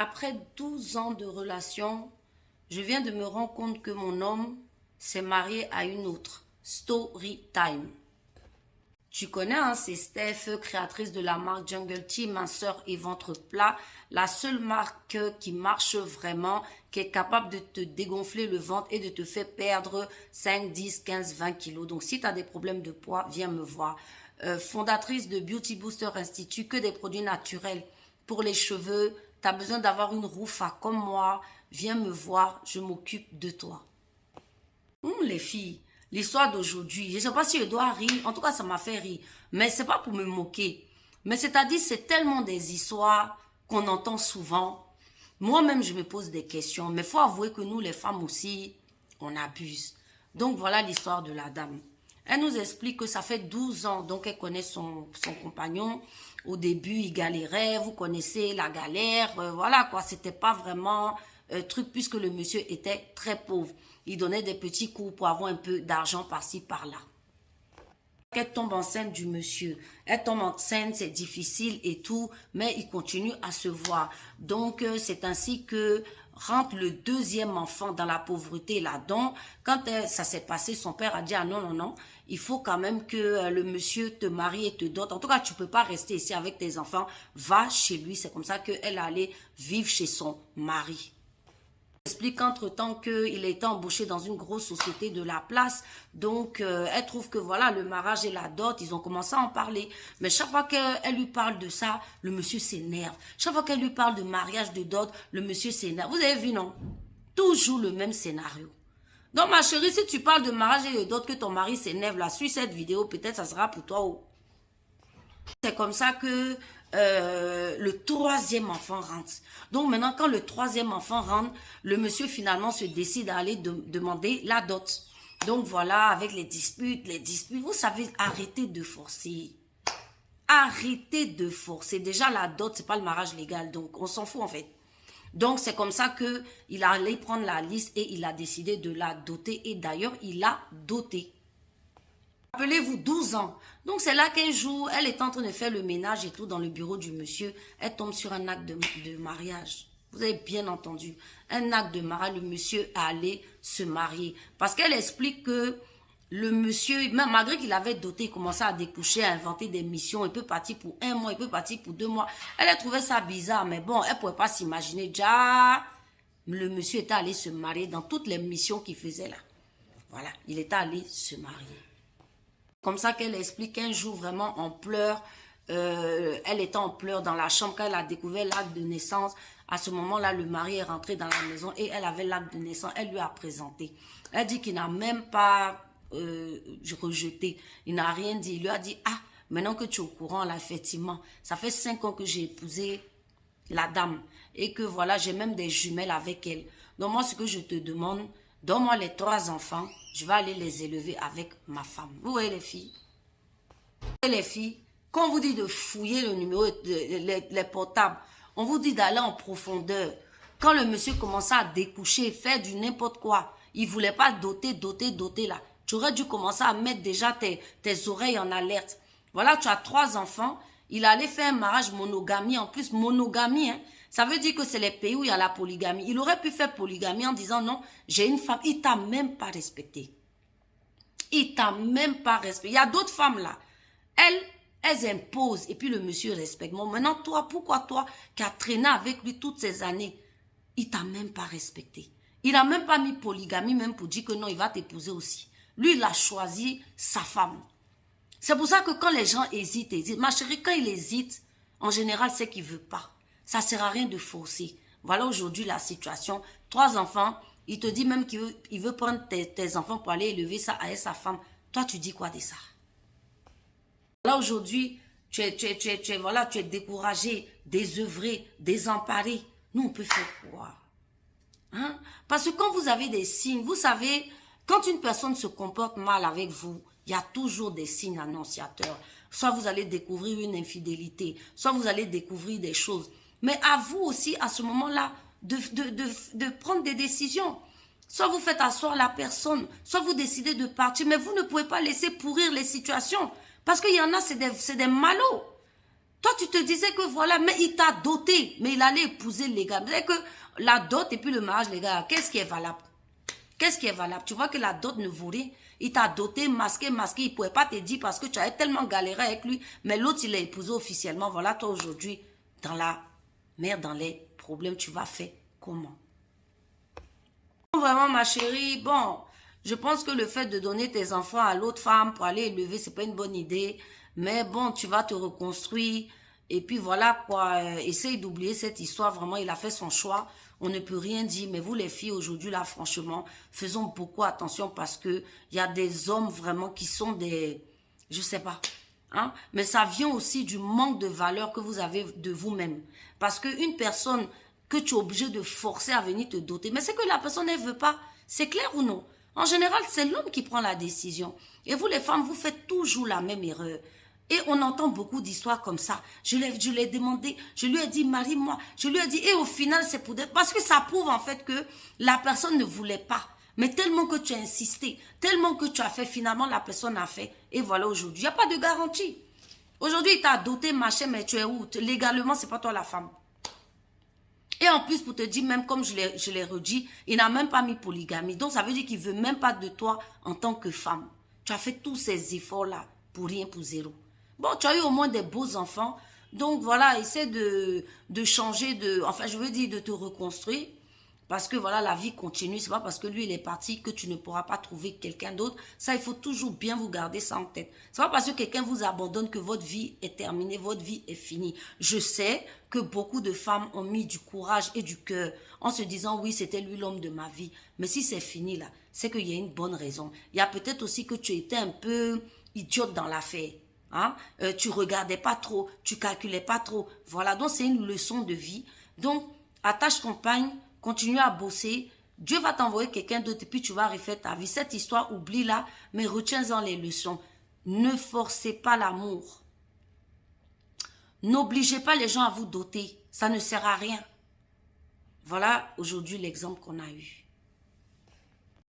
Après 12 ans de relation, je viens de me rendre compte que mon homme s'est marié à une autre. Story time. Tu connais, hein, c'est Steph, créatrice de la marque Jungle Tea, minceur et ventre plat. La seule marque qui marche vraiment, qui est capable de te dégonfler le ventre et de te faire perdre 5, 10, 15, 20 kilos. Donc, si tu as des problèmes de poids, viens me voir. Fondatrice de Beauty Booster Institute, que des produits naturels pour les cheveux. Tu as besoin d'avoir une roufa comme moi. Viens me voir, je m'occupe de toi. Les filles, l'histoire d'aujourd'hui, je ne sais pas si je dois rire, en tout cas ça m'a fait rire, mais c'est pas pour me moquer. Mais c'est-à-dire, c'est tellement des histoires qu'on entend souvent. Moi-même, je me pose des questions, mais il faut avouer que nous, les femmes aussi, on abuse. Donc voilà l'histoire de la dame. Elle nous explique que ça fait 12 ans, donc elle connaît son compagnon. Au début, il galérait, vous connaissez la galère, voilà quoi, c'était pas vraiment truc puisque le monsieur était très pauvre. Il donnait des petits coups pour avoir un peu d'argent par-ci, par-là. Elle tombe enceinte du monsieur. Elle tombe enceinte, c'est difficile et tout, mais il continue à se voir. Donc, c'est ainsi que rentre le deuxième enfant dans la pauvreté là-dedans. Quand ça s'est passé, son père a dit, ah non, non, non, il faut quand même que le monsieur te marie et te dote. En tout cas, tu peux pas rester ici avec tes enfants. Va chez lui. C'est comme ça qu'elle allait vivre chez son mari. Explique qu'entre-temps qu'il a été embauché dans une grosse société de la place. Donc, elle trouve que voilà, le mariage et la dot, ils ont commencé à en parler. Mais chaque fois qu'elle lui parle de ça, le monsieur s'énerve. Chaque fois qu'elle lui parle de mariage, de dot, le monsieur s'énerve. Vous avez vu, non? Toujours le même scénario. Donc, ma chérie, si tu parles de mariage et de dot, que ton mari s'énerve là, suis cette vidéo, peut-être ça sera pour toi. Oh. C'est comme ça que le troisième enfant rentre. Donc maintenant, quand le troisième enfant rentre, le monsieur finalement se décide à aller demander la dot. Donc voilà, avec les disputes, vous savez, arrêtez de forcer. Arrêtez de forcer. Déjà, la dot, c'est pas le mariage légal, donc on s'en fout en fait. Donc c'est comme ça que il allait prendre la liste et il a décidé de la doter. Et d'ailleurs, il l'a dotée. Rappelez-vous, 12 ans. Donc, c'est là qu'un jour, elle est en train de faire le ménage et tout dans le bureau du monsieur. Elle tombe sur un acte de mariage. Vous avez bien entendu. Un acte de mariage, le monsieur allait se marier. Parce qu'elle explique que le monsieur, même malgré qu'il avait doté, il commençait à découcher, à inventer des missions. Il peut partir pour 1 mois, il peut partir pour 2 mois. Elle a trouvé ça bizarre, mais bon, elle ne pouvait pas s'imaginer. Déjà, le monsieur était allé se marier dans toutes les missions qu'il faisait là. Voilà, il était allé se marier. Comme ça qu'elle explique qu'un jour, vraiment, en pleurs, elle était en pleurs dans la chambre quand elle a découvert l'acte de naissance. À ce moment-là, le mari est rentré dans la maison et elle avait l'acte de naissance. Elle lui a présenté. Elle dit qu'il n'a même pas rejeté. Il n'a rien dit. Il lui a dit, ah, maintenant que tu es au courant, là, effectivement, ça fait 5 ans que j'ai épousé la dame et que voilà, j'ai même des jumelles avec elle. Donc moi, ce que je te demande, donne-moi les 3 enfants, je vais aller les élever avec ma femme. Vous voyez les filles? Vous voyez les filles? Quand on vous dit de fouiller le numéro, les portables, on vous dit d'aller en profondeur. Quand le monsieur commençait à découcher, faire du n'importe quoi, il ne voulait pas doter là. Tu aurais dû commencer à mettre déjà tes oreilles en alerte. Voilà, tu as 3 enfants, il allait faire un mariage monogamie, en plus monogamie, hein. Ça veut dire que c'est les pays où il y a la polygamie. Il aurait pu faire polygamie en disant non, j'ai une femme. Il t'a même pas respecté. Il t'a même pas respecté. Il y a d'autres femmes là. Elles imposent et puis le monsieur respecte. Bon, maintenant, toi, pourquoi toi qui as traîné avec lui toutes ces années, il t'a même pas respecté. Il n'a même pas mis polygamie même pour dire que non, il va t'épouser aussi. Lui, il a choisi sa femme. C'est pour ça que quand les gens hésitent. Ma chérie, quand il hésite, en général, c'est qu'il ne veut pas. Ça ne sert à rien de forcer. Voilà aujourd'hui la situation. 3 enfants, il te dit même qu'il veut prendre tes enfants pour aller élever ça avec sa femme. Toi, tu dis quoi de ça? Là aujourd'hui, tu es découragé, désœuvré, désemparé. Nous, on peut faire quoi? Hein? Parce que quand vous avez des signes, vous savez, quand une personne se comporte mal avec vous, il y a toujours des signes annonciateurs. Soit vous allez découvrir une infidélité, soit vous allez découvrir des choses. Mais à vous aussi, à ce moment-là, de prendre des décisions. Soit vous faites asseoir la personne, soit vous décidez de partir. Mais vous ne pouvez pas laisser pourrir les situations. Parce qu'il y en a, c'est des malots. Toi, tu te disais que voilà, mais il t'a doté, mais il allait épouser légalement. C'est que la dot et puis le mariage légal, qu'est-ce qui est valable? Qu'est-ce qui est valable? Tu vois que la dot ne vaut rien. Il t'a doté, masqué, masqué. Il ne pouvait pas te dire parce que tu avais tellement galéré avec lui. Mais l'autre, il l'a épousé officiellement. Voilà, toi, aujourd'hui, dans la merde, dans les problèmes, tu vas faire comment? Vraiment, ma chérie, bon, je pense que le fait de donner tes enfants à l'autre femme pour aller élever, c'est pas une bonne idée. Mais bon, tu vas te reconstruire. Et puis voilà quoi, essaye d'oublier cette histoire. Vraiment, il a fait son choix. On ne peut rien dire. Mais vous les filles, aujourd'hui, là, franchement, faisons beaucoup attention parce que il y a des hommes vraiment qui sont des... Je sais pas. Hein? Mais ça vient aussi du manque de valeur que vous avez de vous-même. Parce qu'une personne que tu es obligé de forcer à venir te doter, mais c'est que la personne, elle veut pas. C'est clair ou non? En général, c'est l'homme qui prend la décision. Et vous, les femmes, vous faites toujours la même erreur. Et on entend beaucoup d'histoires comme ça. Je l'ai demandé, je lui ai dit, marie-moi. Je lui ai dit, et au final, c'est pour... Parce que ça prouve en fait que la personne ne voulait pas. Mais tellement que tu as insisté, tellement que tu as fait, finalement, la personne a fait. Et voilà, aujourd'hui, il n'y a pas de garantie. Aujourd'hui, il t'a doté, machin, mais tu es où? Légalement, c'est pas toi la femme. Et en plus, pour te dire, même comme je l'ai redit, il n'a même pas mis polygamie. Donc, ça veut dire qu'il ne veut même pas de toi en tant que femme. Tu as fait tous ces efforts-là pour rien, pour zéro. Bon, tu as eu au moins des beaux enfants. Donc, voilà, essaie de changer de... Enfin, je veux dire de te reconstruire. Parce que, voilà, la vie continue. C'est pas parce que lui, il est parti que tu ne pourras pas trouver quelqu'un d'autre. Ça, il faut toujours bien vous garder ça en tête. C'est pas parce que quelqu'un vous abandonne que votre vie est terminée, votre vie est finie. Je sais que beaucoup de femmes ont mis du courage et du cœur en se disant, oui, c'était lui l'homme de ma vie. Mais si c'est fini, là, c'est qu'il y a une bonne raison. Il y a peut-être aussi que tu étais un peu idiote dans l'affaire. Hein? Tu regardais pas trop, tu calculais pas trop. Voilà, donc c'est une leçon de vie. Donc, attache compagne, continue à bosser. Dieu va t'envoyer quelqu'un d'autre et puis tu vas refaire ta vie. Cette histoire, oublie-la, mais retiens-en les leçons. Ne forcez pas l'amour. N'obligez pas les gens à vous doter. Ça ne sert à rien. Voilà aujourd'hui l'exemple qu'on a eu.